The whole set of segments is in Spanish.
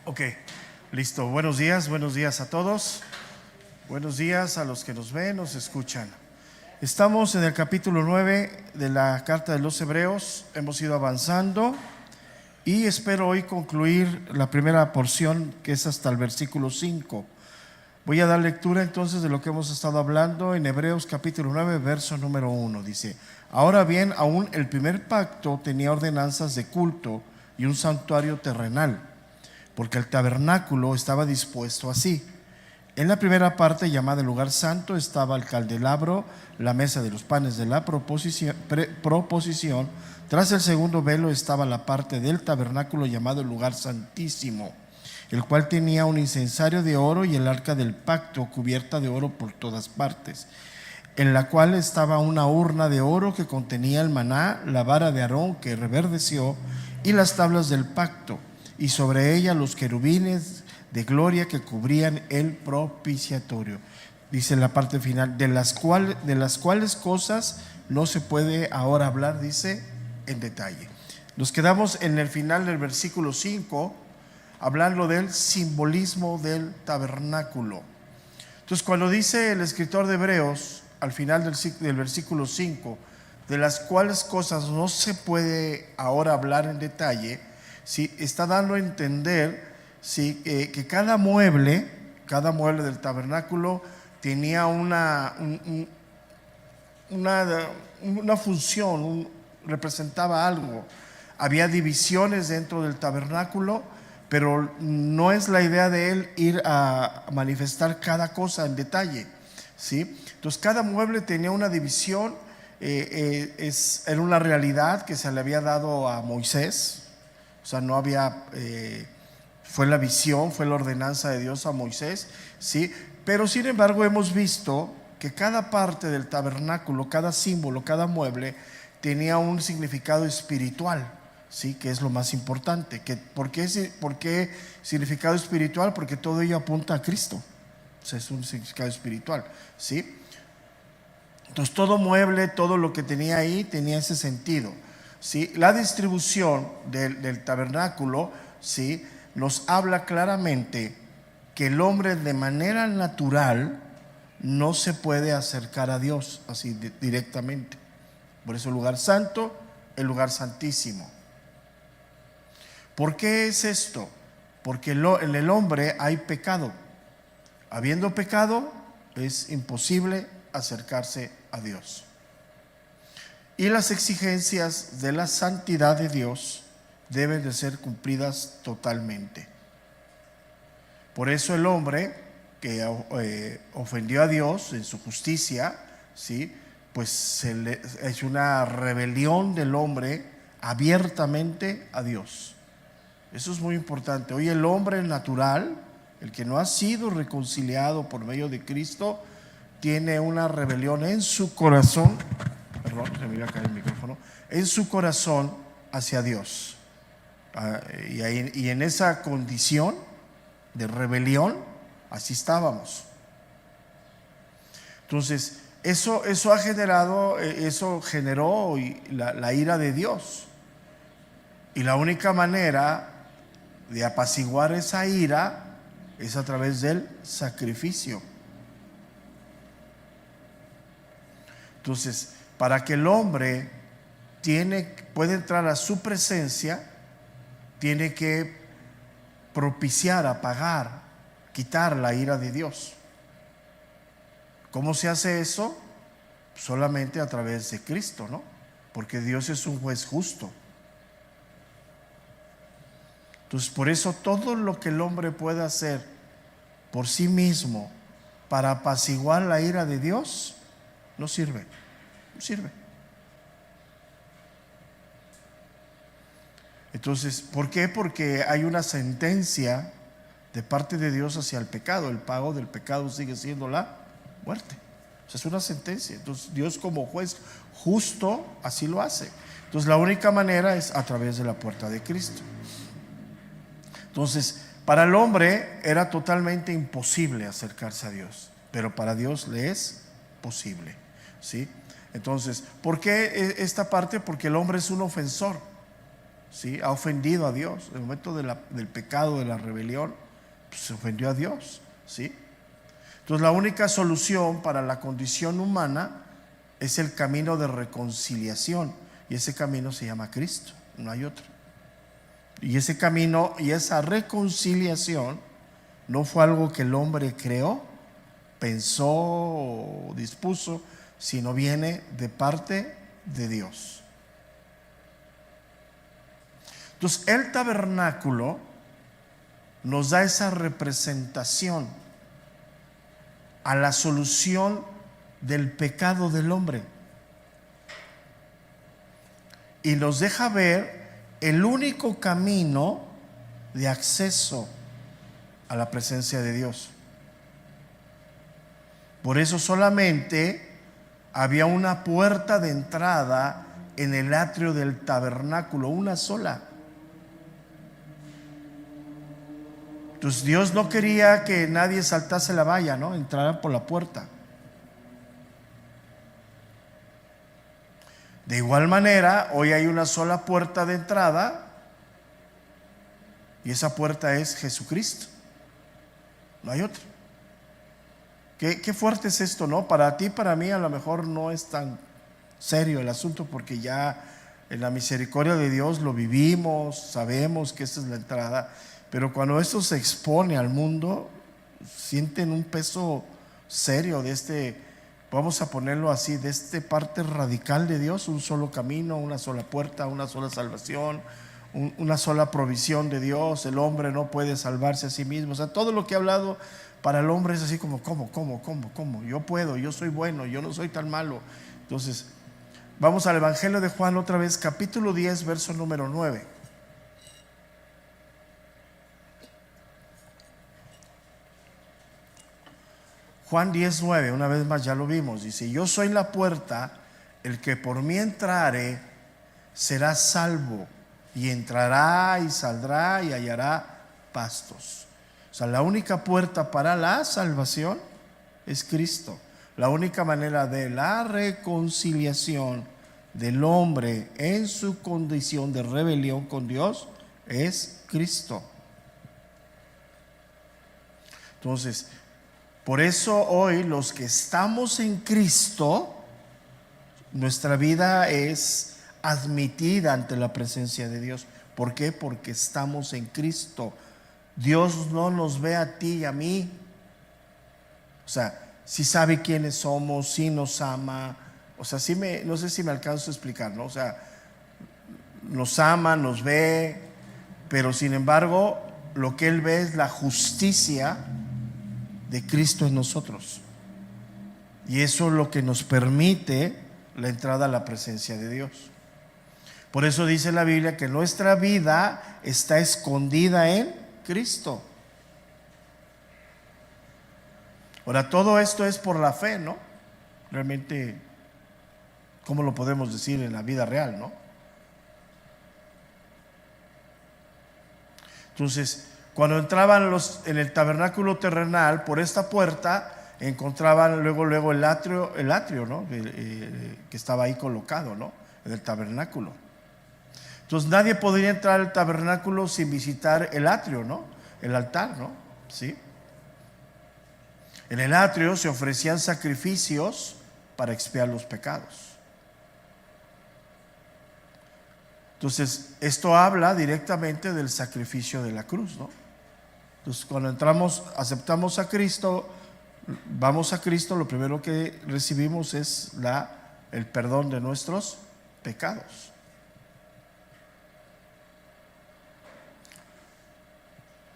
Ok, listo. Buenos días a todos. Buenos días a los que nos ven, nos escuchan. Estamos en el capítulo 9 de la carta de los Hebreos. Hemos ido avanzando y espero hoy concluir la primera porción, que es hasta el versículo 5. Voy a dar lectura entonces de lo que hemos estado hablando en Hebreos capítulo 9, verso número 1. Dice: ahora bien, aún el primer pacto tenía ordenanzas de culto y un santuario terrenal, porque el tabernáculo estaba dispuesto así. En la primera parte, llamada el lugar santo, estaba el candelabro, la mesa de los panes de la proposición. Tras el segundo velo estaba la parte del tabernáculo llamado el lugar santísimo, el cual tenía un incensario de oro y el arca del pacto cubierta de oro por todas partes, en la cual estaba una urna de oro que contenía el maná, la vara de Aarón que reverdeció y las tablas del pacto, y sobre ella los querubines de gloria que cubrían el propiciatorio. Dice en la parte final, de las cuales cosas no se puede ahora hablar, dice, en detalle. Nos quedamos en el final del versículo 5, hablando del simbolismo del tabernáculo. Entonces, cuando dice el escritor de Hebreos, al final del versículo 5, de las cuales cosas no se puede ahora hablar en detalle, ¿sí?, está dando a entender, ¿sí?, que cada mueble del tabernáculo tenía una función, representaba algo. Había divisiones dentro del tabernáculo, pero no es la idea de él ir a manifestar cada cosa en detalle, ¿sí? Entonces cada mueble tenía una división. Era una realidad que se le había dado a Moisés. O sea, no había, fue la visión, fue la ordenanza de Dios a Moisés, ¿sí? Pero sin embargo hemos visto que cada parte del tabernáculo, cada símbolo, cada mueble tenía un significado espiritual, ¿sí?, que es lo más importante. ¿Por qué significado espiritual? Porque todo ello apunta a Cristo. O sea, es un significado espiritual, ¿sí? Entonces todo mueble, todo lo que tenía ahí tenía ese sentido, ¿sí? La distribución del tabernáculo, ¿sí?, nos habla claramente que el hombre de manera natural no se puede acercar a Dios así directamente. Por eso el lugar santo, el lugar santísimo. ¿Por qué es esto? Porque en el hombre hay pecado. Habiendo pecado, es imposible acercarse a Dios. Y las exigencias de la santidad de Dios deben de ser cumplidas totalmente. Por eso el hombre que ofendió a Dios en su justicia, ¿sí?, pues es una rebelión del hombre abiertamente a Dios. Eso es muy importante. Hoy el hombre natural, el que no ha sido reconciliado por medio de Cristo, tiene una rebelión en su corazón. Perdón, se me iba a caer el micrófono. En su corazón hacia Dios. Y en esa condición de rebelión, así estábamos. Entonces, eso generó la ira de Dios. Y la única manera de apaciguar esa ira es a través del sacrificio. Entonces, para que el hombre pueda entrar a su presencia, tiene que propiciar, apagar, quitar la ira de Dios. ¿Cómo se hace eso? Solamente a través de Cristo, ¿no? Porque Dios es un juez justo. Entonces, por eso todo lo que el hombre pueda hacer por sí mismo para apaciguar la ira de Dios no sirve. No sirve. Entonces, ¿por qué? Porque hay una sentencia de parte de Dios hacia el pecado. El pago del pecado sigue siendo la muerte. O sea, es una sentencia. Entonces, Dios como juez justo así lo hace. Entonces, la única manera es a través de la puerta de Cristo. Entonces, para el hombre era totalmente imposible acercarse a Dios, pero para Dios le es posible, ¿sí? Entonces, ¿por qué esta parte? Porque el hombre es un ofensor. ¿sí? Ha ofendido a Dios. En el momento del pecado, de la rebelión, pues se ofendió a Dios, ¿sí? Entonces la única solución para la condición humana es el camino de reconciliación, y ese camino se llama Cristo, no hay otro. Y ese camino y esa reconciliación no fue algo que el hombre creó, pensó o dispuso, sino viene de parte de Dios. Entonces el tabernáculo nos da esa representación a la solución del pecado del hombre y nos deja ver el único camino de acceso a la presencia de Dios. Por eso solamente había una puerta de entrada en el atrio del tabernáculo, una sola. Entonces Dios no quería que nadie saltase la valla, ¿no? Entrara por la puerta. De igual manera, hoy hay una sola puerta de entrada y esa puerta es Jesucristo. No hay otra. Qué fuerte es esto, ¿no? Para ti, para mí, a lo mejor no es tan serio el asunto porque ya en la misericordia de Dios lo vivimos, sabemos que esta es la entrada, pero cuando esto se expone al mundo, sienten un peso serio de vamos a ponerlo así, de esta parte radical de Dios, un solo camino, una sola puerta, una sola salvación, una sola provisión de Dios. El hombre no puede salvarse a sí mismo. O sea, todo lo que he hablado para el hombre es así como, ¿cómo? Yo puedo, yo soy bueno, yo no soy tan malo. Entonces, vamos al Evangelio de Juan otra vez, capítulo 10, verso número 9. Juan 10:9, una vez más ya lo vimos, dice: yo soy la puerta, el que por mí entrare será salvo, y entrará y saldrá y hallará pastos. O sea, la única puerta para la salvación es Cristo. La única manera de la reconciliación del hombre en su condición de rebelión con Dios es Cristo. Entonces, por eso hoy los que estamos en Cristo, nuestra vida es admitida ante la presencia de Dios. ¿Por qué? Porque estamos en Cristo. Dios no nos ve a ti y a mí. O sea, sí sabe quiénes somos, sí nos ama. O sea, no sé si me alcanzo a explicar, ¿no? O sea, nos ama, nos ve, pero sin embargo, lo que Él ve es la justicia de Cristo en nosotros, y eso es lo que nos permite la entrada a la presencia de Dios. Por eso dice la Biblia que nuestra vida está escondida en Cristo. Ahora, todo esto es por la fe, ¿no? Realmente, ¿cómo lo podemos decir en la vida real, no? Entonces, cuando entraban en el tabernáculo terrenal, por esta puerta encontraban luego el atrio, ¿no? Que estaba ahí colocado, ¿no? En el tabernáculo. Entonces nadie podría entrar al tabernáculo sin visitar el atrio, ¿no? El altar, ¿no? ¿Sí? En el atrio se ofrecían sacrificios para expiar los pecados. Entonces, esto habla directamente del sacrificio de la cruz, ¿no? Entonces, cuando aceptamos a Cristo, vamos a Cristo, lo primero que recibimos es el perdón de nuestros pecados.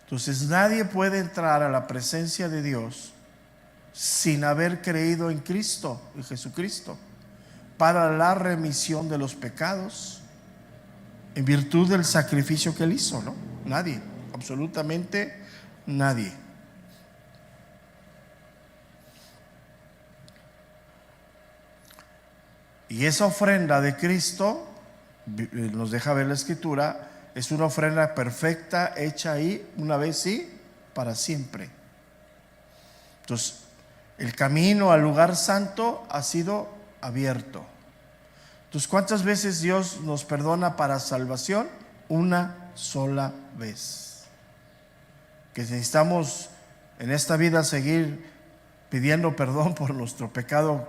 Entonces, nadie puede entrar a la presencia de Dios sin haber creído en Cristo, en Jesucristo, para la remisión de los pecados, en virtud del sacrificio que Él hizo, ¿no? Nadie, absolutamente nadie. Y esa ofrenda de Cristo, nos deja ver la Escritura, es una ofrenda perfecta, hecha ahí una vez y para siempre. Entonces, el camino al lugar santo ha sido abierto. Entonces, ¿cuántas veces Dios nos perdona para salvación? una sola vez. Que necesitamos en esta vida seguir pidiendo perdón por nuestro pecado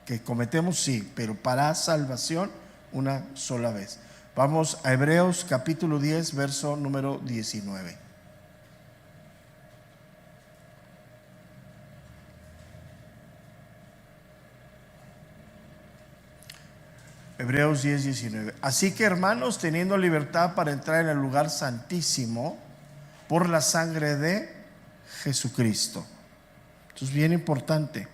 que cometemos, sí, pero para salvación una sola vez. Vamos a Hebreos capítulo 10, verso número 19. Hebreos 10, 19. Así que, hermanos, teniendo libertad para entrar en el lugar santísimo por la sangre de Jesucristo. Esto es bien importante.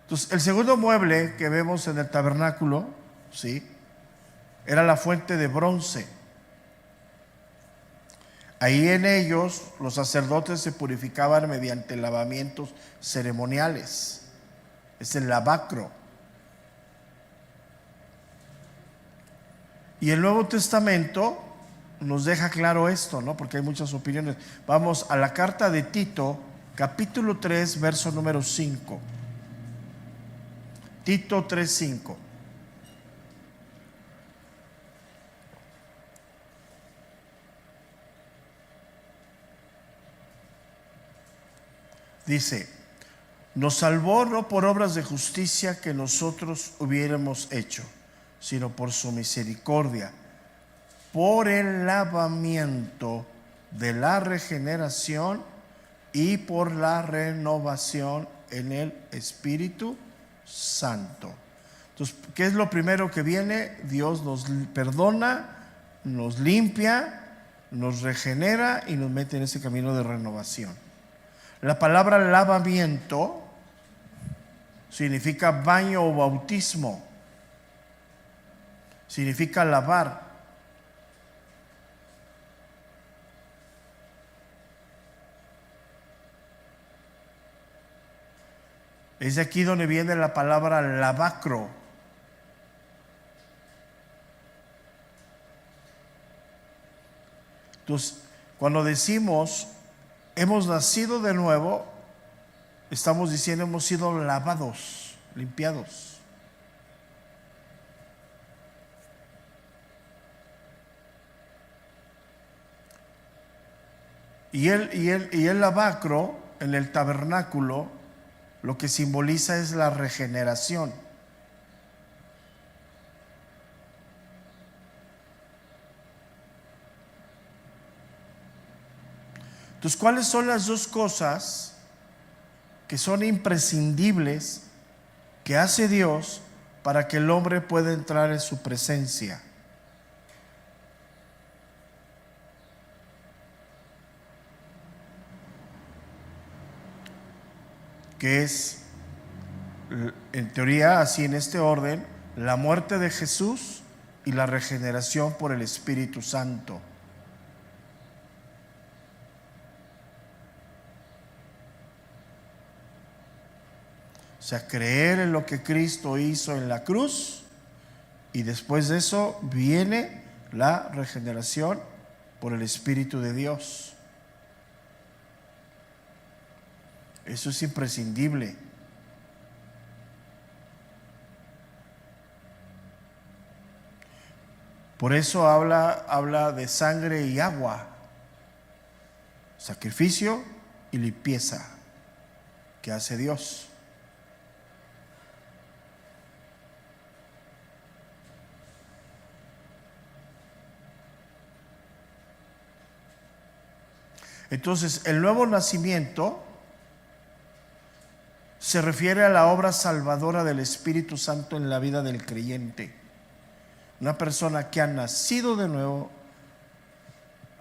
Entonces, el segundo mueble que vemos en el tabernáculo, ¿sí?, era la fuente de bronce. Ahí en ellos los sacerdotes se purificaban mediante lavamientos ceremoniales. Es el lavacro. Y el Nuevo Testamento nos deja claro esto, ¿no? Porque hay muchas opiniones. Vamos a la carta de Tito, capítulo 3, verso número 5. Tito 3, 5. Dice: nos salvó no por obras de justicia que nosotros hubiéramos hecho, sino por su misericordia, por el lavamiento de la regeneración y por la renovación en el Espíritu Santo. Entonces, ¿qué es lo primero que viene? Dios nos perdona, nos limpia, nos regenera y nos mete en ese camino de renovación. La palabra lavamiento significa baño o bautismo, significa lavar. Es de aquí donde viene la palabra lavacro. Entonces, cuando decimos hemos nacido de nuevo, estamos diciendo hemos sido lavados, limpiados. Y el lavacro en el tabernáculo lo que simboliza es la regeneración. Entonces, ¿cuáles son las dos cosas que son imprescindibles que hace Dios para que el hombre pueda entrar en su presencia? Que es, en teoría, así en este orden, la muerte de Jesús y la regeneración por el Espíritu Santo. O sea, creer en lo que Cristo hizo en la cruz, y después de eso viene la regeneración por el Espíritu de Dios. Eso es imprescindible. Por eso habla de sangre y agua, sacrificio y limpieza que hace Dios. Entonces, el nuevo nacimiento se refiere a la obra salvadora del Espíritu Santo en la vida del creyente. Una persona que ha nacido de nuevo,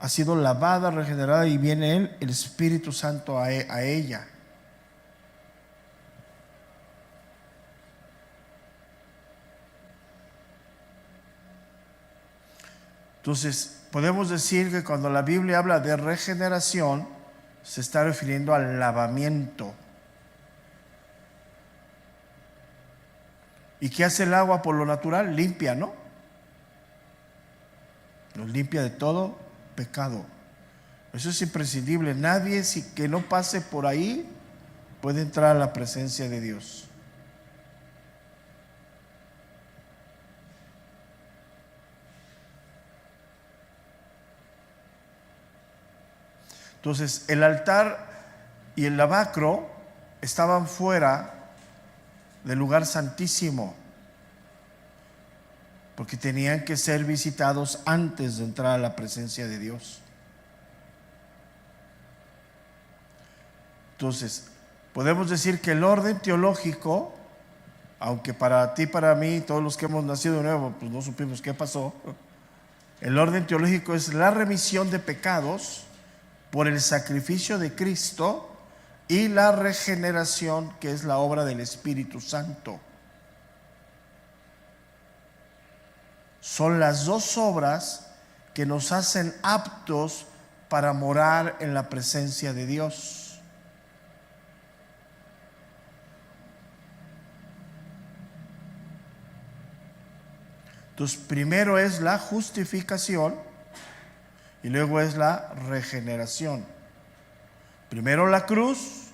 ha sido lavada, regenerada, y viene él, el Espíritu Santo a ella. Entonces, podemos decir que cuando la Biblia habla de regeneración, se está refiriendo al lavamiento. ¿Y qué hace el agua por lo natural? Limpia, ¿no? Nos limpia de todo pecado. Eso es imprescindible. Nadie que no pase por ahí puede entrar a la presencia de Dios. Entonces, el altar y el lavacro estaban fuera del lugar santísimo, porque tenían que ser visitados antes de entrar a la presencia de Dios. Entonces, podemos decir que el orden teológico, aunque para ti, para mí, todos los que hemos nacido de nuevo, pues no supimos qué pasó, el orden teológico es la remisión de pecados por el sacrificio de Cristo y la regeneración, que es la obra del Espíritu Santo. Son las dos obras que nos hacen aptos para morar en la presencia de Dios. Entonces, primero es la justificación y luego es la regeneración. Primero la cruz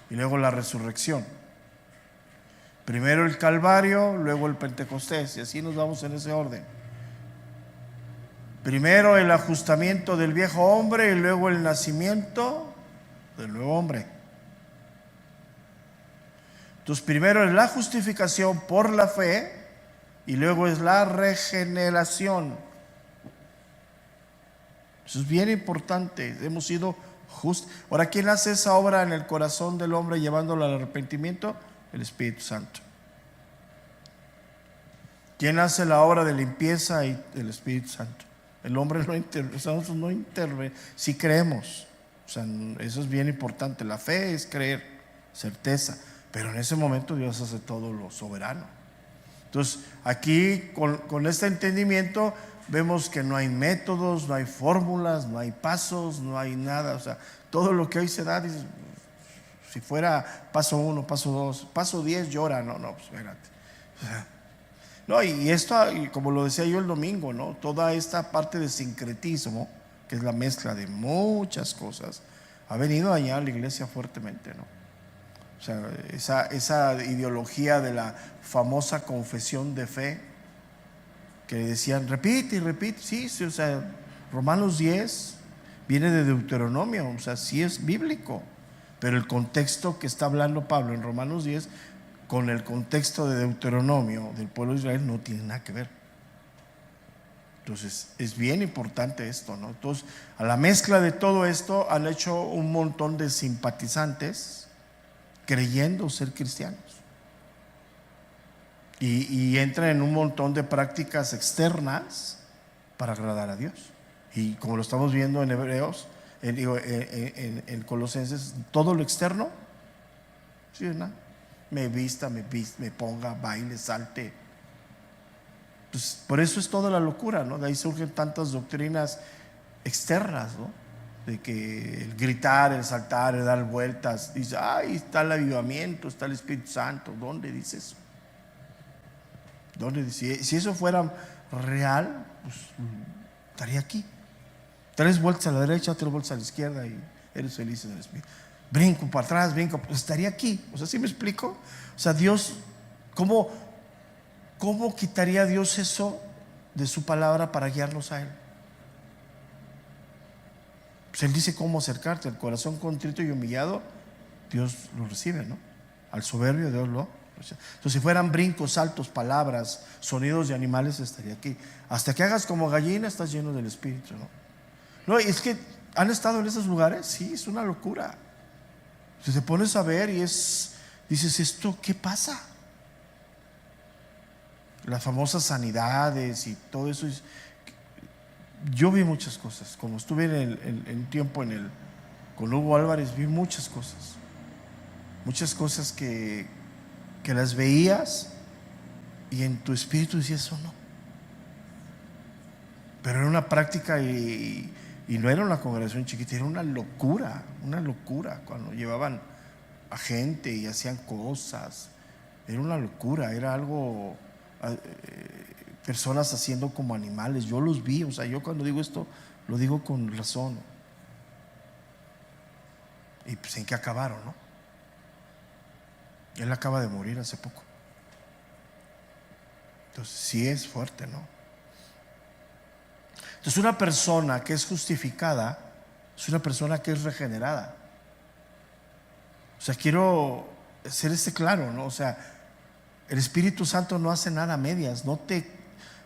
y luego la resurrección. Primero el Calvario, luego el Pentecostés, y así nos vamos en ese orden. Primero el ajustamiento del viejo hombre y luego el nacimiento del nuevo hombre. Entonces, primero es la justificación por la fe y luego es la regeneración. Eso es bien importante. Hemos sido justos. Ahora, ¿quién hace esa obra en el corazón del hombre llevándolo al arrepentimiento? El Espíritu Santo. ¿Quién hace la obra de limpieza? Y el Espíritu Santo. El hombre no interviene, nosotros no intervenimos, si creemos. O sea, eso es bien importante. La fe es creer, certeza. Pero en ese momento Dios hace todo lo soberano. Entonces, aquí con este entendimiento vemos que no hay métodos, no hay fórmulas, no hay pasos, no hay nada. O sea, todo lo que hoy se da, dice, si fuera paso 1, paso 2, paso 10 llora, no, pues espérate. O sea, no, y esto, y como lo decía yo el domingo, ¿no? Toda esta parte de sincretismo, que es la mezcla de muchas cosas, ha venido a dañar a la iglesia fuertemente, ¿no? O sea, esa ideología de la famosa confesión de fe, que decían, repite y repite, sí, o sea, Romanos 10 viene de Deuteronomio, o sea, sí es bíblico. Pero el contexto que está hablando Pablo en Romanos 10 con el contexto de Deuteronomio del pueblo de Israel no tiene nada que ver. Entonces, es bien importante esto, ¿no? Entonces, a la mezcla de todo esto han hecho un montón de simpatizantes creyendo ser cristianos. Y entran en un montón de prácticas externas para agradar a Dios. Y como lo estamos viendo en Hebreos, en Colosenses, todo lo externo, ¿sí, no? Me vista, me ponga, baile, salte. Pues por eso es toda la locura, ¿no? De ahí surgen tantas doctrinas externas, ¿no? De que el gritar, el saltar, el dar vueltas, dice, ay, está el avivamiento, está el Espíritu Santo. ¿Dónde dice eso? ¿Dónde dice? Si eso fuera real, pues estaría aquí. 3 vueltas a la derecha, 3 vueltas a la izquierda y eres feliz en el Espíritu. Brinco para atrás, brinco, pues estaría aquí. O sea, ¿sí me explico? O sea, Dios, ¿cómo quitaría Dios eso de su palabra para guiarnos a Él? Pues Él dice cómo acercarte. Al corazón contrito y humillado, Dios lo recibe, ¿no? Al soberbio, Dios lo recibe. Entonces, si fueran brincos, saltos, palabras, sonidos de animales, estaría aquí. Hasta que hagas como gallina, estás lleno del Espíritu, ¿no? No, es que han estado en esos lugares, sí, es una locura. Si te pones a ver y dices, ¿esto qué pasa? Las famosas sanidades y todo eso. Yo vi muchas cosas. Como estuve en un tiempo con Hugo Álvarez, vi muchas cosas. Muchas cosas que las veías y en tu espíritu decías, eso no. Pero era una práctica y no era una congregación chiquita, era una locura cuando llevaban a gente y hacían cosas. Era una locura, era algo, personas haciendo como animales. Yo los vi, o sea, yo cuando digo esto lo digo con razón. Y pues en qué acabaron, ¿no? Él acaba de morir hace poco. Entonces sí es fuerte, ¿no? Entonces una persona que es justificada es una persona que es regenerada. O sea, quiero ser claro, ¿no? O sea, el Espíritu Santo no hace nada a medias. O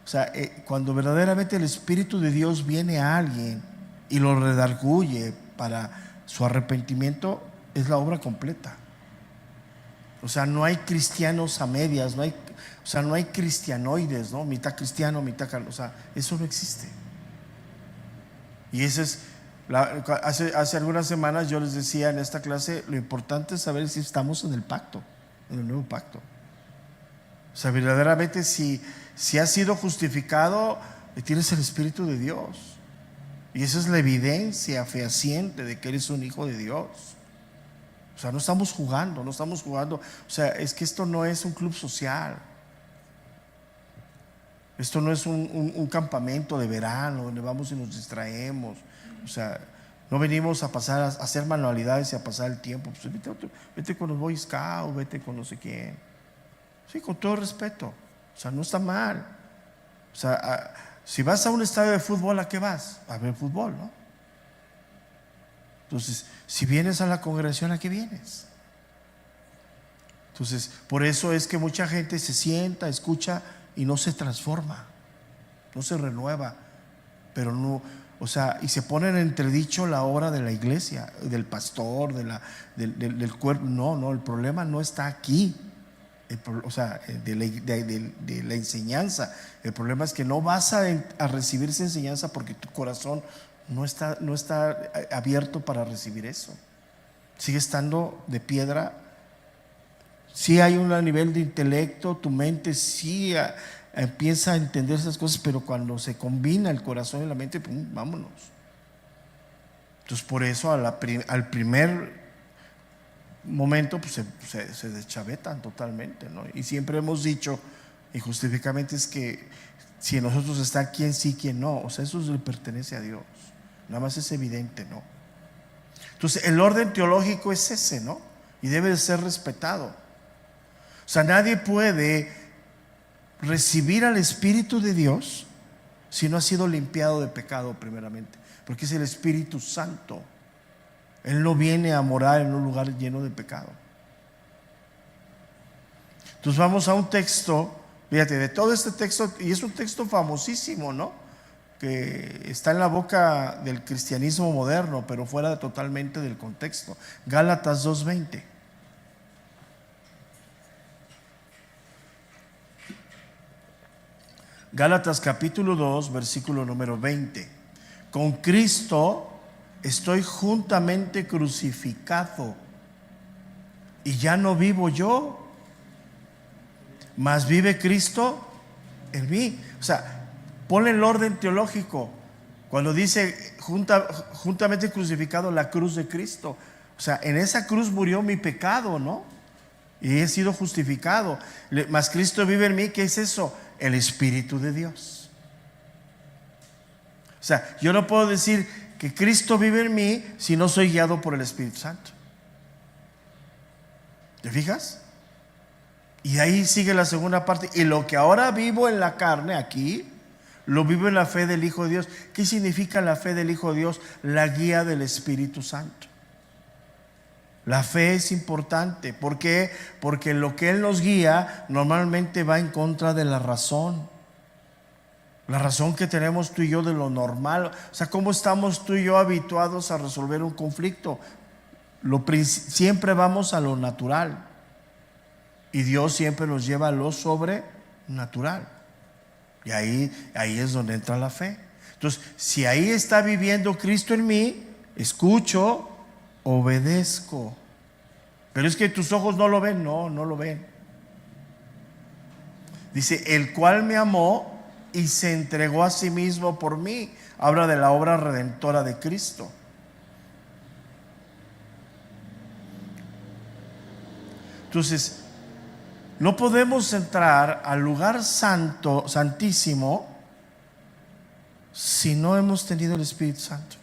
sea, cuando verdaderamente el Espíritu de Dios viene a alguien y lo redarguye para su arrepentimiento, es la obra completa. O sea, no hay cristianos a medias, no hay cristianoides, ¿no? Mitad cristiano, mitad carnal. O sea, eso no existe. Y ese es, hace algunas semanas yo les decía en esta clase, lo importante es saber si estamos en el pacto, en el nuevo pacto. O sea, verdaderamente si has sido justificado, tienes el Espíritu de Dios. Y esa es la evidencia fehaciente de que eres un hijo de Dios. O sea, no estamos jugando. O sea, es que esto no es un club social. Esto no es un campamento de verano donde vamos y nos distraemos. O sea, no venimos a hacer manualidades y a pasar el tiempo. Pues vete con los Boy Scouts, vete con no sé quién. Sí, con todo respeto. O sea, no está mal. O sea, si vas a un estadio de fútbol, ¿a qué vas? A ver fútbol, ¿no? Entonces, si vienes a la congregación, ¿a qué vienes? Entonces, por eso es que mucha gente se sienta, escucha y no se transforma, no se renueva, pero no, o sea, y se pone en entredicho la obra de la iglesia, del pastor, del cuerpo. No, el problema no está aquí. O sea, de la enseñanza. El problema es que no vas a recibir esa enseñanza porque tu corazón no está abierto para recibir eso. Sigue estando de piedra. Sí hay un nivel de intelecto, tu mente sí empieza a entender esas cosas, pero cuando se combina el corazón y la mente, ¡pum!, vámonos. Entonces por eso al primer momento pues se deschavetan totalmente, ¿no? Y siempre hemos dicho injustificadamente es que si en nosotros está quién sí, quién no. O sea, eso le pertenece a Dios, nada más es evidente, ¿no? Entonces el orden teológico es ese, ¿no? Y debe de ser respetado. O sea, nadie puede recibir al Espíritu de Dios si no ha sido limpiado de pecado primeramente, porque es el Espíritu Santo. Él no viene a morar en un lugar lleno de pecado. Entonces vamos a un texto, fíjate, de todo este texto, y es un texto famosísimo, ¿no? Que está en la boca del cristianismo moderno, pero fuera totalmente del contexto. Gálatas 2:20. Gálatas capítulo 2, versículo número 20. Con Cristo estoy juntamente crucificado, y ya no vivo yo, mas vive Cristo en mí. O sea, ponle el orden teológico. Cuando dice juntamente crucificado, la cruz de Cristo. O sea, en esa cruz murió mi pecado, ¿no? Y he sido justificado. Mas Cristo vive en mí. ¿Qué es eso? El Espíritu de Dios. O sea, yo no puedo decir que Cristo vive en mí si no soy guiado por el Espíritu Santo. ¿Te fijas? Y ahí sigue la segunda parte. Y lo que ahora vivo en la carne aquí, lo vivo en la fe del Hijo de Dios. ¿Qué significa la fe del Hijo de Dios? La guía del Espíritu Santo. La fe es importante. ¿Por qué? Porque lo que Él nos guía normalmente va en contra de la razón. La razón que tenemos tú y yo de lo normal. O sea, ¿cómo estamos tú y yo habituados a resolver un conflicto? Siempre vamos a lo natural. Y Dios siempre nos lleva a lo sobrenatural. Y ahí es donde entra la fe. Entonces, si ahí está viviendo Cristo en mí, escucho, obedezco. Pero es que tus ojos no lo ven. No lo ven. Dice, el cual me amó y se entregó a sí mismo por mí. Habla de la obra redentora de Cristo. Entonces, no podemos entrar al lugar santo, santísimo, si no hemos tenido el Espíritu Santo.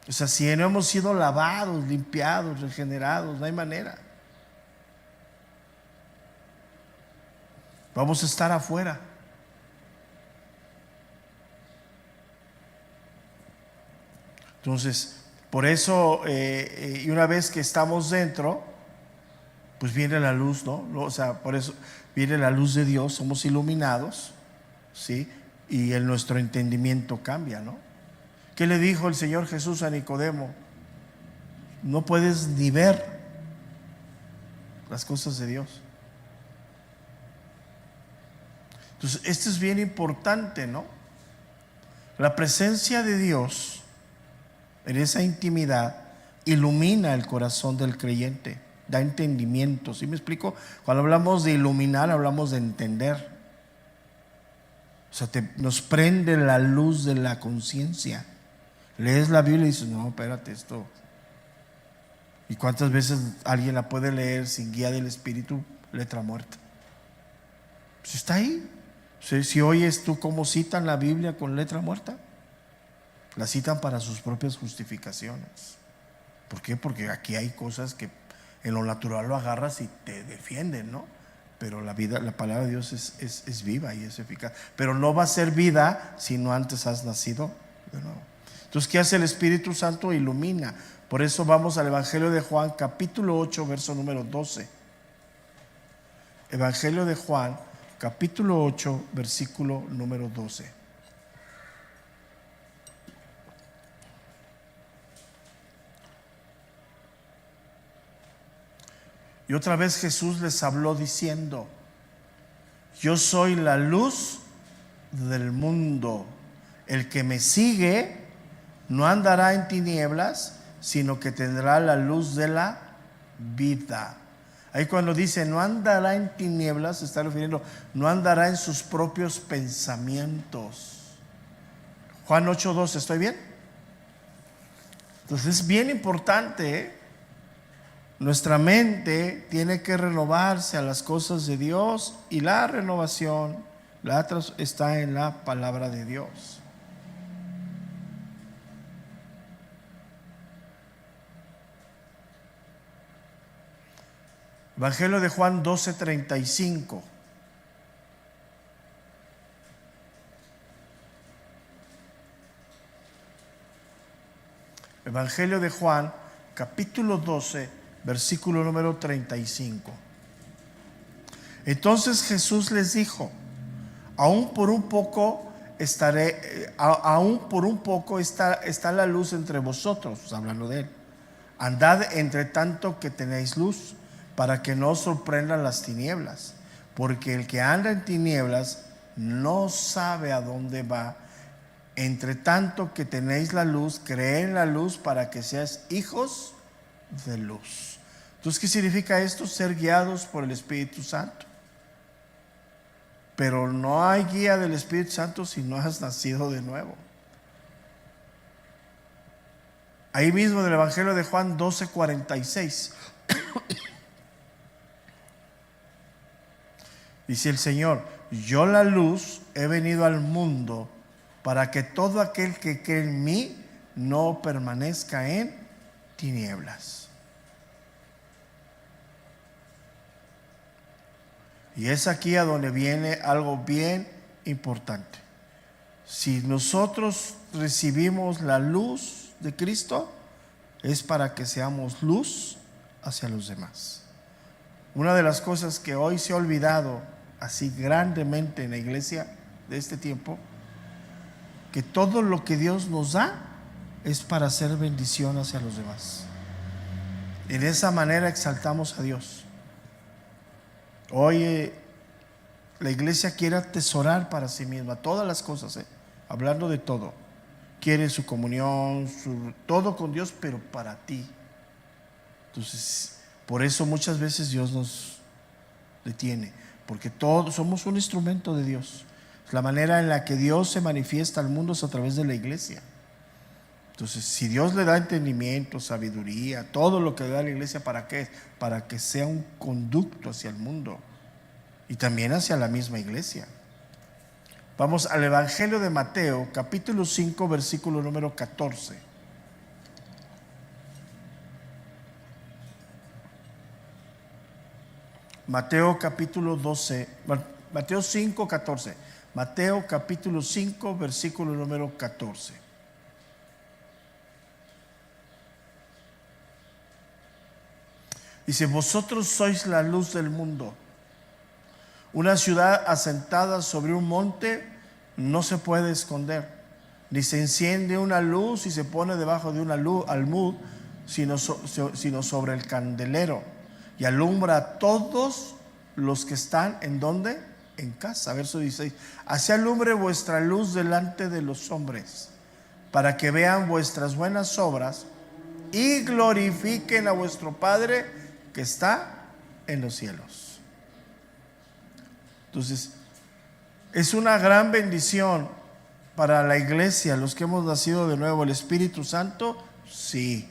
O sea, si no hemos sido lavados, limpiados, regenerados, no hay manera. Vamos a estar afuera. Entonces, por eso, y una vez que estamos dentro, pues viene la luz, ¿no? O sea, por eso viene la luz de Dios, somos iluminados, ¿sí? Y nuestro entendimiento cambia, ¿no? ¿Qué le dijo el Señor Jesús a Nicodemo? No puedes ni ver las cosas de Dios. Entonces, esto es bien importante, ¿no? La presencia de Dios en esa intimidad ilumina el corazón del creyente, da entendimiento. ¿Sí me explico? Cuando hablamos de iluminar, hablamos de entender. O sea, nos prende la luz de la conciencia. Lees la Biblia y dices, no, espérate, esto. ¿Y cuántas veces alguien la puede leer sin guía del Espíritu? Letra muerta. Pues está ahí. Si oyes tú cómo citan la Biblia con letra muerta, la citan para sus propias justificaciones. ¿Por qué? Porque aquí hay cosas que en lo natural lo agarras y te defienden, ¿no? Pero la palabra de Dios es viva y es eficaz. Pero no va a ser vida si no antes has nacido de nuevo. Entonces, ¿qué hace el Espíritu Santo? Ilumina. Por eso vamos al Evangelio de Juan, capítulo 8, verso número 12. Evangelio de Juan, capítulo 8, versículo número 12. Y otra vez Jesús les habló diciendo: yo soy la luz del mundo. El que me sigue no andará en tinieblas, sino que tendrá la luz de la vida. Ahí cuando dice no andará en tinieblas, se está refiriendo, no andará en sus propios pensamientos. Juan 8:12, ¿estoy bien? Entonces es bien importante, ¿eh? Nuestra mente tiene que renovarse a las cosas de Dios, y la renovación está en la palabra de Dios. Evangelio de Juan 12:35. Evangelio de Juan, capítulo 12, versículo número 35. Entonces Jesús les dijo: aún por un poco está la luz entre vosotros, hablando de él. Andad entre tanto que tenéis luz, para que no os sorprendan las tinieblas, porque el que anda en tinieblas no sabe a dónde va. Entre tanto que tenéis la luz, creed en la luz para que seas hijos de luz. Entonces, ¿qué significa esto? Ser guiados por el Espíritu Santo. Pero no hay guía del Espíritu Santo si no has nacido de nuevo. Ahí mismo en el Evangelio de Juan 12:46 dice el Señor: yo la luz he venido al mundo para que todo aquel que cree en mí no permanezca en tinieblas. Y es aquí a donde viene algo bien importante. Si nosotros recibimos la luz de Cristo, es para que seamos luz hacia los demás. Una de las cosas que hoy se ha olvidado así grandemente en la iglesia de este tiempo, que todo lo que Dios nos da es para hacer bendición hacia los demás. Y de esa manera exaltamos a Dios. Hoy la iglesia quiere atesorar para sí misma todas las cosas, hablando de todo. Quiere su comunión, todo con Dios, pero para ti. Entonces, por eso muchas veces Dios nos detiene, porque todos somos un instrumento de Dios. La manera en la que Dios se manifiesta al mundo es a través de la iglesia. Entonces, si Dios le da entendimiento, sabiduría, todo lo que le da a la iglesia, ¿para qué? Para que sea un conducto hacia el mundo y también hacia la misma iglesia. Vamos al Evangelio de Mateo, capítulo 5, versículo número 14. Mateo capítulo 12, Mateo 5, 14. Mateo capítulo 5, versículo número 14. Dice, vosotros sois la luz del mundo. Una ciudad asentada sobre un monte no se puede esconder, ni se enciende una luz y se pone debajo de una luz almud, sino sobre el candelero, y alumbra a todos los que están ¿en dónde? En casa. Verso 16. Así alumbre vuestra luz delante de los hombres, para que vean vuestras buenas obras y glorifiquen a vuestro Padre que está en los cielos. Entonces, es una gran bendición para la iglesia, los que hemos nacido de nuevo. El Espíritu Santo, sí,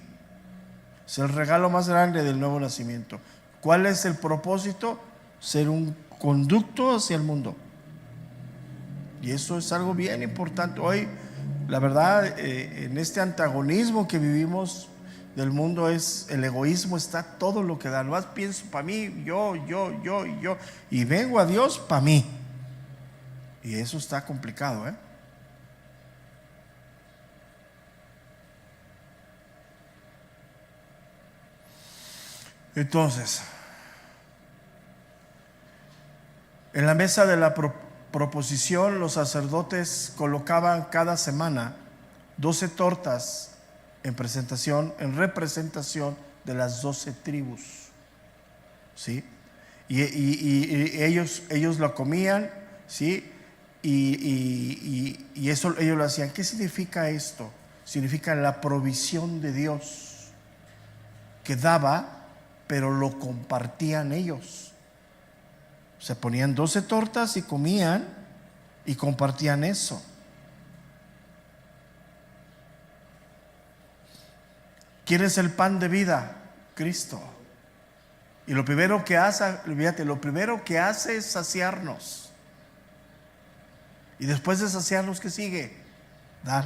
es el regalo más grande del nuevo nacimiento. ¿Cuál es el propósito? Ser un conducto hacia el mundo. Y eso es algo bien importante. Hoy, la verdad, en este antagonismo que vivimos del mundo, es el egoísmo, está todo lo que da. Nomás pienso para mí, yo, y vengo a Dios para mí. Y eso está complicado, ¿eh? Entonces, en la mesa de la proposición, los sacerdotes colocaban cada semana 12 tortas en representación de las 12 tribus, ¿sí? Y ellos lo comían, ¿sí? Y eso ellos lo hacían. ¿Qué significa esto? Significa la provisión de Dios que daba, pero lo compartían ellos. Se ponían 12 tortas y comían y compartían eso. ¿Quién es el pan de vida? Cristo. Y lo primero que hace, fíjate, lo primero que hace es saciarnos. Y después de saciarnos, ¿qué sigue? Dar.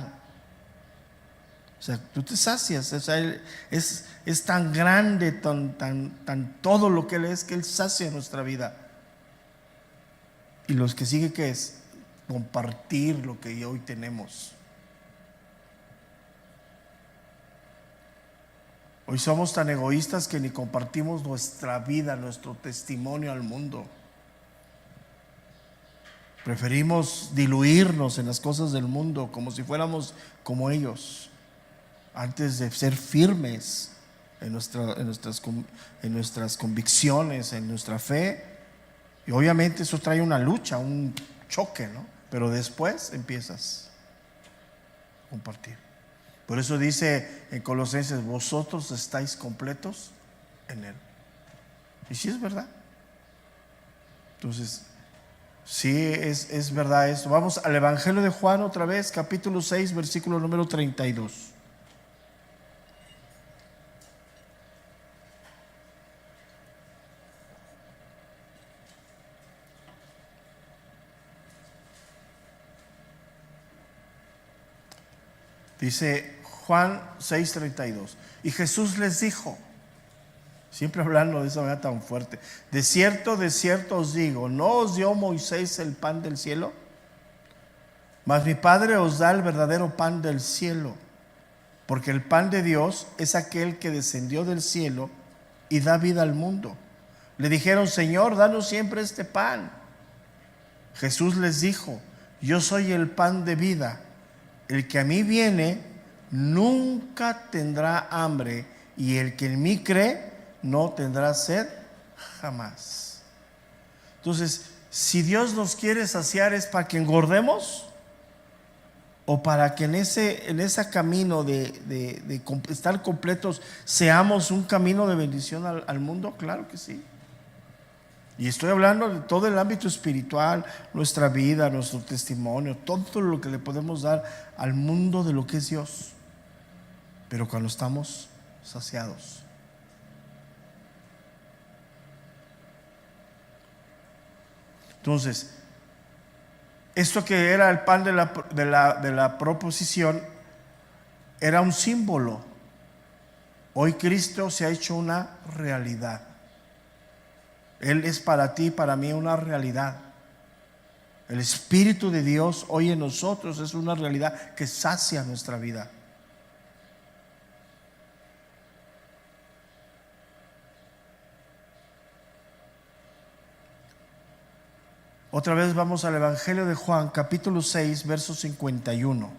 O sea, tú te sacias. O sea, es tan grande, tan todo lo que Él es, que Él sacia nuestra vida. Y los que sigue, ¿qué es? Compartir lo que hoy tenemos. Hoy somos tan egoístas que ni compartimos nuestra vida, nuestro testimonio al mundo. Preferimos diluirnos en las cosas del mundo como si fuéramos como ellos, antes de ser firmes en nuestras convicciones, en nuestra fe. Y obviamente eso trae una lucha, un choque, ¿no? Pero después empiezas a compartir. Por eso dice en Colosenses, vosotros estáis completos en Él. Y sí es verdad. Entonces, sí es verdad esto. Vamos al Evangelio de Juan otra vez, capítulo 6, versículo número 32. Dice Juan 6:32. Y Jesús les dijo, siempre hablando de esa manera tan fuerte, de cierto os digo, ¿no os dio Moisés el pan del cielo? Mas mi Padre os da el verdadero pan del cielo, porque el pan de Dios es aquel que descendió del cielo y da vida al mundo. Le dijeron, Señor, danos siempre este pan. Jesús les dijo, yo soy el pan de vida. El que a mí viene nunca tendrá hambre, y el que en mí cree no tendrá sed jamás. Entonces, si Dios nos quiere saciar, ¿es para que engordemos? ¿O para que en ese camino de estar completos seamos un camino de bendición al mundo? Claro que sí. Y estoy hablando de todo el ámbito espiritual, nuestra vida, nuestro testimonio, todo lo que le podemos dar al mundo de lo que es Dios. Pero cuando estamos saciados. Entonces, esto que era el pan de la proposición era un símbolo. Hoy Cristo se ha hecho una realidad. Él es para ti y para mí una realidad. El Espíritu de Dios hoy en nosotros es una realidad que sacia nuestra vida. Otra vez vamos al Evangelio de Juan, capítulo 6, verso 51.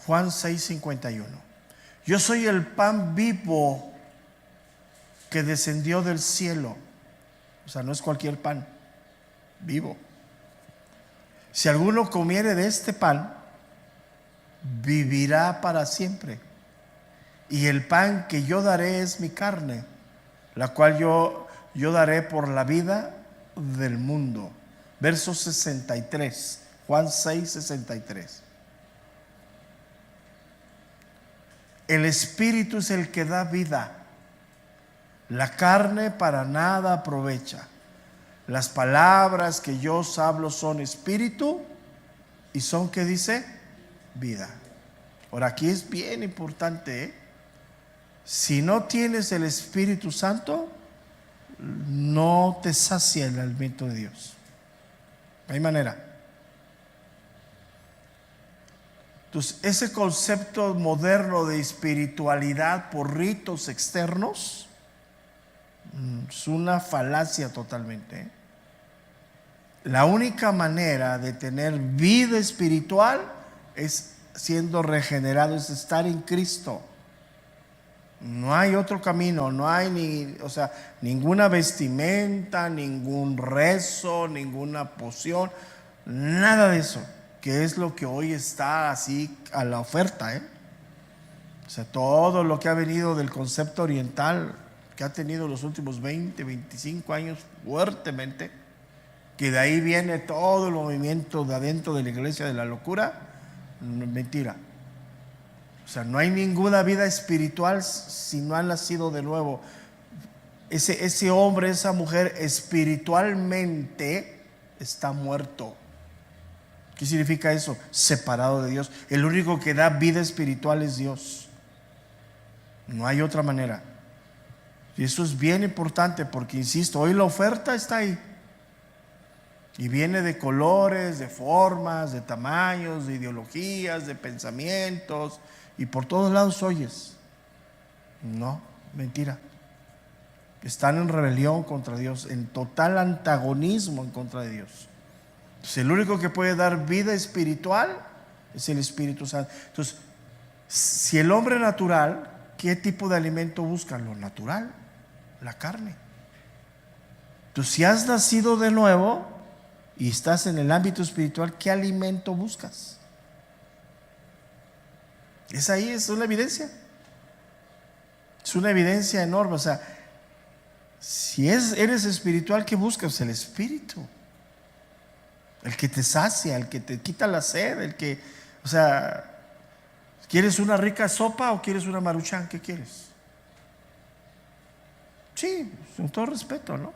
Juan 6, 51. Yo soy el pan vivo que descendió del cielo. O sea, no es cualquier pan, vivo. Si alguno comiere de este pan, vivirá para siempre. Y el pan que yo daré es mi carne, la cual yo daré por la vida del mundo. Verso 63, Juan 6, 63. El Espíritu es el que da vida. La carne para nada aprovecha. Las palabras que yo os hablo son espíritu y son, ¿qué dice? Vida. Ahora, aquí es bien importante, ¿eh? Si no tienes el Espíritu Santo, no te sacia el alimento de Dios. No hay manera. Entonces, ese concepto moderno de espiritualidad por ritos externos es una falacia totalmente, ¿eh? La única manera de tener vida espiritual es siendo regenerado, es estar en Cristo. No hay otro camino, no hay ninguna vestimenta, ningún rezo, ninguna poción, nada de eso, que es lo que hoy está así a la oferta, ¿eh? O sea, todo lo que ha venido del concepto oriental, que ha tenido los últimos 20, 25 años fuertemente, que de ahí viene todo el movimiento de adentro de la iglesia de la locura, mentira. O sea, no hay ninguna vida espiritual si no han nacido de nuevo. Ese hombre, esa mujer espiritualmente está muerto. ¿Qué significa eso? Separado de Dios. El único que da vida espiritual es Dios. No hay otra manera. Y eso es bien importante porque, insisto, hoy la oferta está ahí. Y viene de colores, de formas, de tamaños, de ideologías, de pensamientos. Y por todos lados oyes. No, mentira. Están en rebelión contra Dios, en total antagonismo en contra de Dios. Entonces, el único que puede dar vida espiritual es el Espíritu Santo. Entonces, si el hombre natural, ¿qué tipo de alimento busca? Lo natural, la carne. Entonces, si has nacido de nuevo y estás en el ámbito espiritual, ¿qué alimento buscas? Es ahí, es una evidencia. Es una evidencia enorme. O sea, si eres espiritual, ¿qué buscas? El Espíritu. El que te sacia, el que te quita la sed, ¿quieres una rica sopa o quieres una maruchan? ¿Qué quieres? Sí, con todo respeto, ¿no?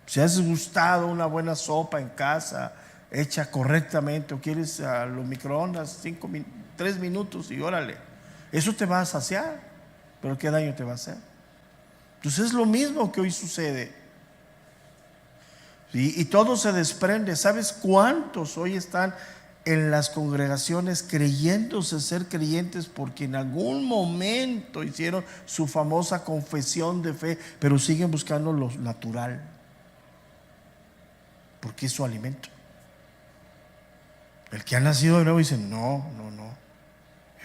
Si has gustado una buena sopa en casa, hecha correctamente, o quieres a los microondas 3 minutos y órale, eso te va a saciar, pero ¿qué daño te va a hacer? Entonces es lo mismo que hoy sucede. Y todo se desprende. ¿Sabes cuántos hoy están en las congregaciones creyéndose ser creyentes porque en algún momento hicieron su famosa confesión de fe, pero siguen buscando lo natural? Porque es su alimento. El que ha nacido de nuevo dice: no,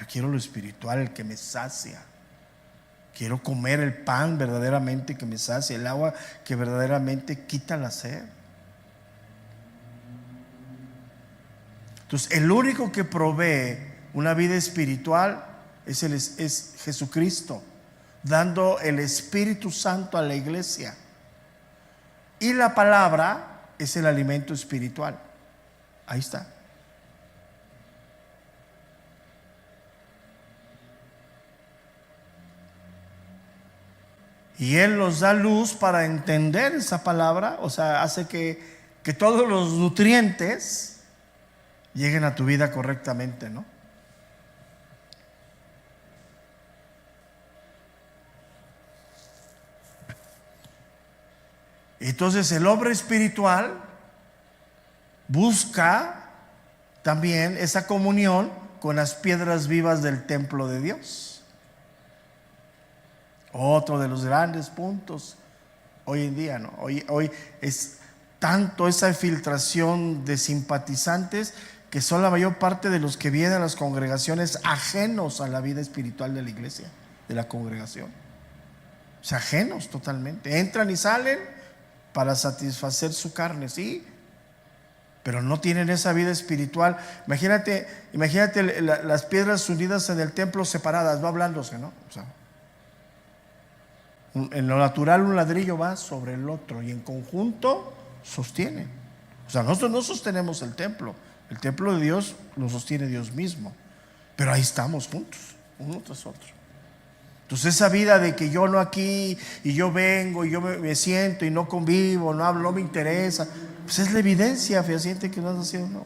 yo quiero lo espiritual, el que me sacia. Quiero comer el pan verdaderamente que me sacia, el agua que verdaderamente quita la sed. Entonces, el único que provee una vida espiritual es Jesucristo, dando el Espíritu Santo a la iglesia. Y la palabra es el alimento espiritual. Ahí está. Y Él nos da luz para entender esa palabra, o sea, hace que todos los nutrientes lleguen a tu vida correctamente, ¿no? Entonces el hombre espiritual busca también esa comunión con las piedras vivas del templo de Dios. Otro de los grandes puntos hoy en día, ¿no? Hoy es tanto esa filtración de simpatizantes que son la mayor parte de los que vienen a las congregaciones ajenos a la vida espiritual de la iglesia, de la congregación. O sea, ajenos totalmente. Entran y salen para satisfacer su carne, sí, pero no tienen esa vida espiritual. Imagínate las piedras unidas en el templo separadas, va hablándose, ¿no? O sea, en lo natural un ladrillo va sobre el otro y en conjunto sostienen. O sea, nosotros no sostenemos el templo de Dios lo sostiene Dios mismo, pero ahí estamos juntos, uno tras otro. Entonces esa vida de que yo no aquí y yo vengo y yo me siento y no convivo, no hablo, no me interesa, pues es la evidencia fehaciente que no has nacido, no.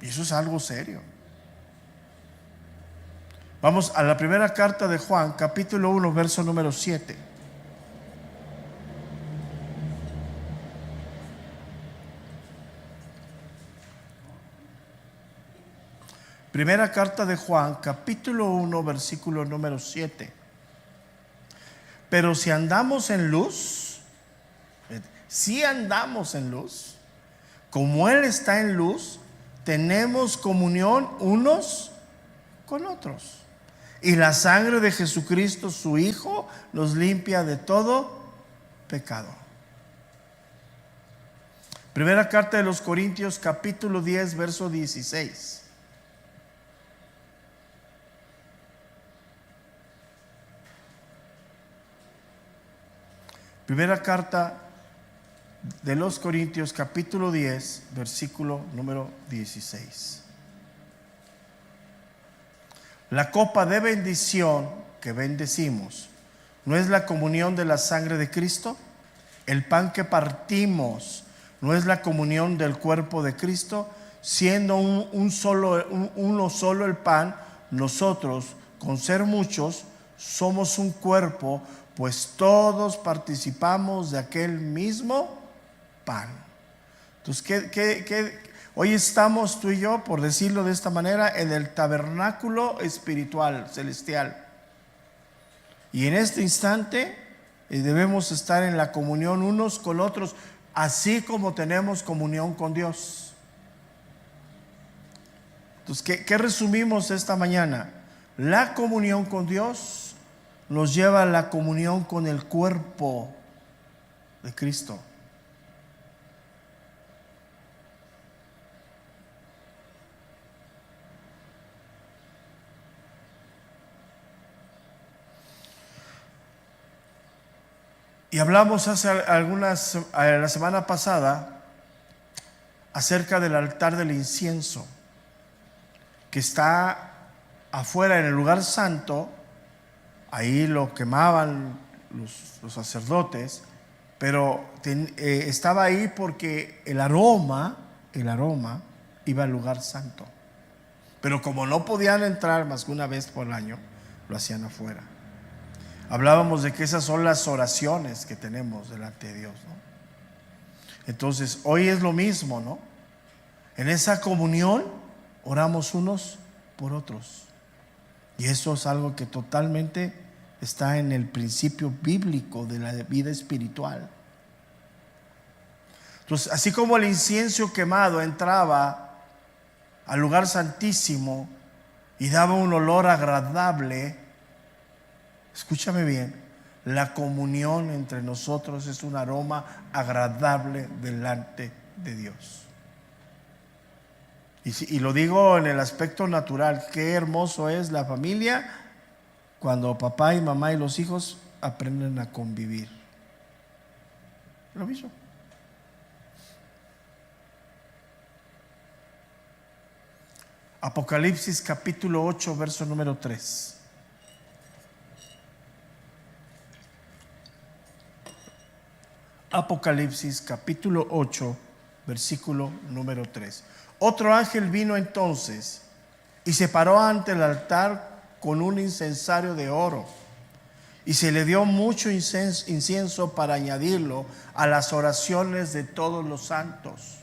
Y eso es algo serio. Vamos a la primera carta de Juan, capítulo 1, verso número 7. Primera carta de Juan, capítulo 1, versículo número 7. Pero si andamos en luz, como Él está en luz, tenemos comunión unos con otros. Y la sangre de Jesucristo, su Hijo, nos limpia de todo pecado. Primera carta de los Corintios, capítulo 10, verso 16. Primera carta de los Corintios, capítulo 10, versículo número 16. La copa de bendición que bendecimos, ¿no es la comunión de la sangre de Cristo? El pan que partimos, ¿no es la comunión del cuerpo de Cristo? Siendo uno solo el pan, nosotros, con ser muchos, somos un cuerpo, pues todos participamos de aquel mismo pan. Entonces, hoy estamos tú y yo, por decirlo de esta manera, en el tabernáculo espiritual, celestial. Y en este instante debemos estar en la comunión unos con otros, así como tenemos comunión con Dios. Entonces, ¿qué resumimos esta mañana? La comunión con Dios nos lleva a la comunión con el cuerpo de Cristo. Y hablamos la semana pasada acerca del altar del incienso que está afuera en el lugar santo. Ahí lo quemaban los sacerdotes, pero estaba ahí porque el aroma iba al lugar santo. Pero como no podían entrar más que una vez por año, lo hacían afuera. Hablábamos de que esas son las oraciones que tenemos delante de Dios, ¿no? Entonces, hoy es lo mismo, ¿no? En esa comunión oramos unos por otros. Y eso es algo que totalmente está en el principio bíblico de la vida espiritual. Entonces, así como el incienso quemado entraba al lugar santísimo y daba un olor agradable, escúchame bien, la comunión entre nosotros es un aroma agradable delante de Dios. Y lo digo en el aspecto natural, qué hermoso es la familia cuando papá y mamá y los hijos aprenden a convivir. Lo mismo. Apocalipsis capítulo 8, verso número 3. Apocalipsis capítulo 8, versículo número 3. Otro ángel vino entonces y se paró ante el altar con un incensario de oro, y se le dio mucho incienso para añadirlo a las oraciones de todos los santos.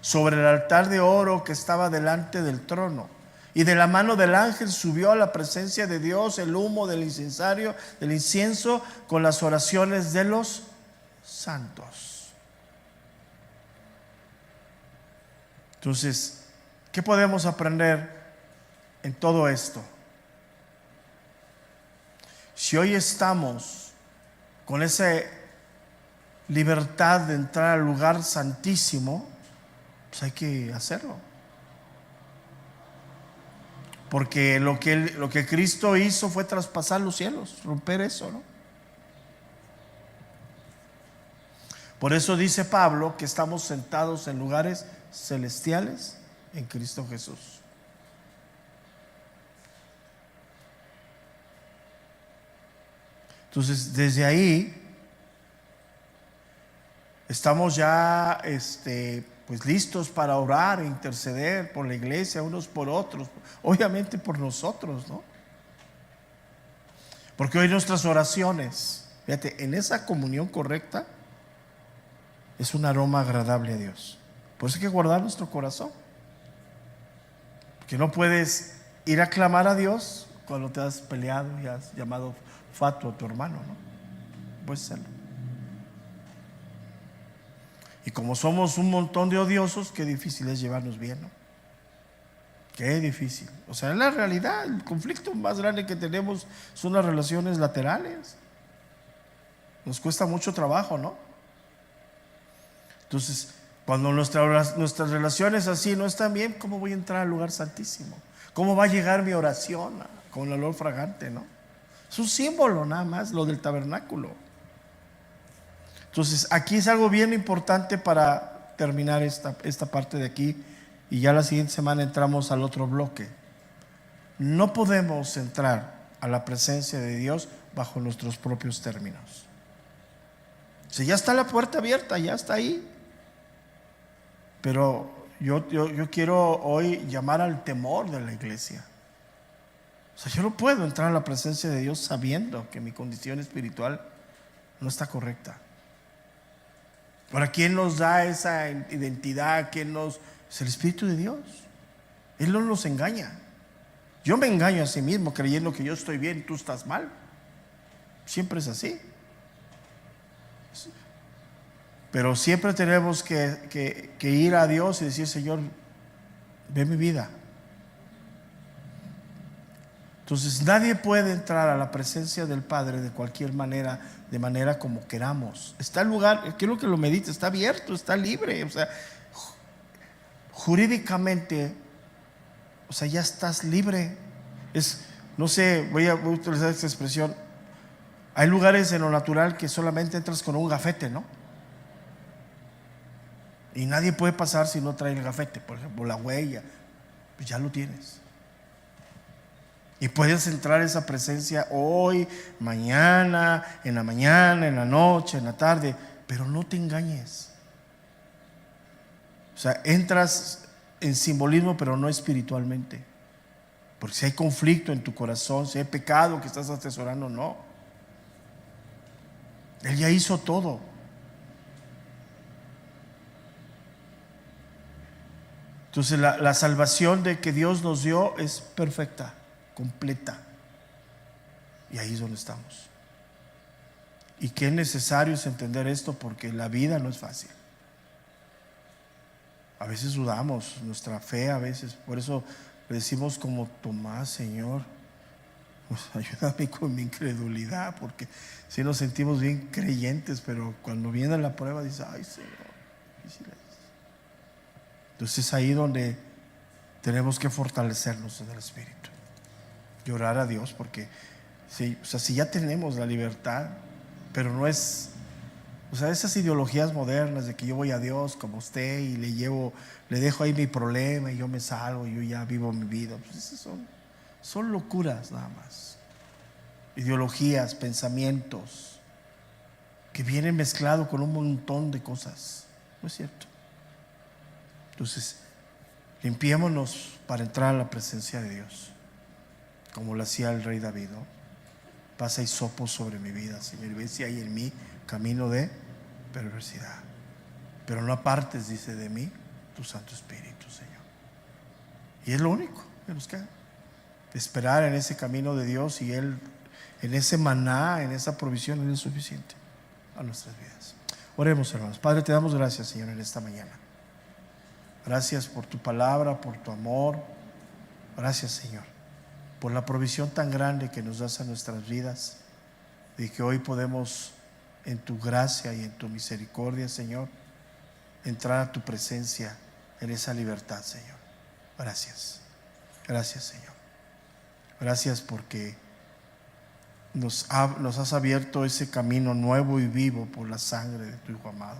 sobre el altar de oro que estaba delante del trono. Y de la mano del ángel subió a la presencia de Dios el humo del incienso con las oraciones de los santos. Entonces, ¿qué podemos aprender en todo esto? Si hoy estamos con esa libertad de entrar al lugar santísimo, pues hay que hacerlo. Porque lo que Cristo hizo fue traspasar los cielos, romper eso, ¿no? Por eso dice Pablo que estamos sentados en lugares celestiales en Cristo Jesús. Entonces, desde ahí estamos ya pues listos para orar e interceder por la iglesia, unos por otros, obviamente por nosotros, ¿no? Porque hoy nuestras oraciones, fíjate, en esa comunión correcta, es un aroma agradable a Dios. Por eso hay que guardar nuestro corazón. Porque no puedes ir a clamar a Dios cuando te has peleado y has llamado fatuo a tu hermano, ¿no? Puedes hacerlo. Y como somos un montón de odiosos, qué difícil es llevarnos bien, ¿no? Qué difícil. O sea, en la realidad, el conflicto más grande que tenemos son las relaciones laterales. Nos cuesta mucho trabajo, ¿no? Entonces, cuando nuestras relaciones así no están bien, ¿cómo voy a entrar al lugar santísimo? ¿Cómo va a llegar mi oración con el olor fragante, no? Es un símbolo nada más, lo del tabernáculo. Entonces, aquí es algo bien importante para terminar esta parte de aquí, y ya la siguiente semana entramos al otro bloque. No podemos entrar a la presencia de Dios bajo nuestros propios términos. O sea, ya está la puerta abierta, ya está ahí. Pero yo quiero hoy llamar al temor de la iglesia. O sea, yo no puedo entrar a la presencia de Dios sabiendo que mi condición espiritual no está correcta. ¿Para quién nos da esa identidad? ¿Quién nos? Es el Espíritu de Dios. Él no nos engaña. Yo me engaño a sí mismo creyendo que yo estoy bien, tú estás mal. Siempre es así. Pero siempre tenemos que ir a Dios y decir: Señor, ve mi vida. Entonces nadie puede entrar a la presencia del Padre de cualquier manera, de manera como queramos. Está el lugar, quiero que lo medite, está abierto, está libre. O sea, jurídicamente, o sea, ya estás libre. No sé, voy a utilizar esta expresión. Hay lugares en lo natural que solamente entras con un gafete, ¿no? Y nadie puede pasar si no trae el gafete. Por ejemplo, la huella, pues ya lo tienes. Y puedes entrar a esa presencia hoy, mañana, en la noche, en la tarde. Pero no te engañes. O sea, entras en simbolismo, pero no espiritualmente. Porque si hay conflicto en tu corazón, si hay pecado que estás atesorando, no. Él ya hizo todo. Entonces la salvación de que Dios nos dio es perfecta, completa. Y ahí es donde estamos. Y qué necesario es entender esto, porque la vida no es fácil. A veces dudamos nuestra fe, a veces. Por eso le decimos como Tomás: Señor, pues ayúdame con mi incredulidad, porque si nos sentimos bien creyentes, pero cuando viene la prueba dice: ay, Señor, difícil es. Entonces es ahí donde tenemos que fortalecernos en el Espíritu y orar a Dios, porque si ya tenemos la libertad, pero no es, o sea, esas ideologías modernas de que yo voy a Dios como usted y le dejo ahí mi problema y yo me salgo y yo ya vivo mi vida, pues esas son locuras nada más. Ideologías, pensamientos que vienen mezclados con un montón de cosas. No es cierto. Entonces, limpiémonos para entrar a la presencia de Dios, como lo hacía el rey David, ¿no? Pasa hisopo sobre mi vida, Señor, y ve si hay en mí camino de perversidad, pero no apartes, dice, de mí tu Santo Espíritu, Señor. Y es lo único que nos queda, esperar en ese camino de Dios, y Él, en ese maná, en esa provisión, Él es suficiente a nuestras vidas. Oremos, hermanos. Padre, te damos gracias, Señor, en esta mañana. Gracias por tu palabra, por tu amor. Gracias, Señor, por la provisión tan grande que nos das a nuestras vidas, de que hoy podemos, en tu gracia y en tu misericordia, Señor, entrar a tu presencia en esa libertad, Señor. Gracias. Gracias, Señor. Gracias porque nos has abierto ese camino nuevo y vivo por la sangre de tu Hijo amado,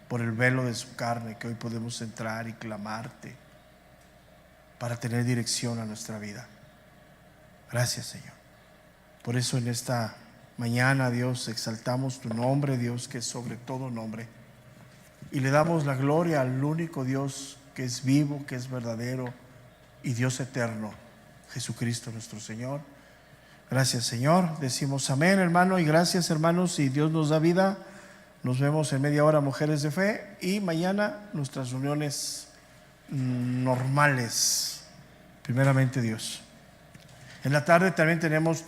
por el velo de su carne, que hoy podemos entrar y clamarte para tener dirección a nuestra vida. Gracias, Señor. Por eso en esta mañana, Dios, exaltamos tu nombre, Dios, que es sobre todo nombre, y le damos la gloria al único Dios que es vivo, que es verdadero y Dios eterno, Jesucristo nuestro Señor. Gracias, Señor. Decimos amén, hermano, y gracias, hermanos. Si Dios nos da vida, nos vemos en media hora, Mujeres de Fe, y mañana nuestras reuniones normales, primeramente Dios. En la tarde también tenemos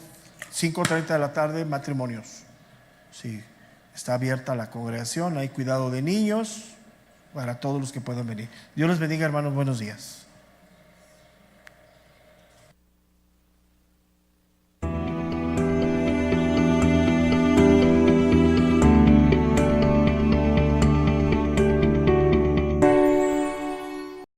5:30 de la tarde, matrimonios. Sí, está abierta la congregación, hay cuidado de niños para todos los que puedan venir. Dios les bendiga, hermanos, buenos días.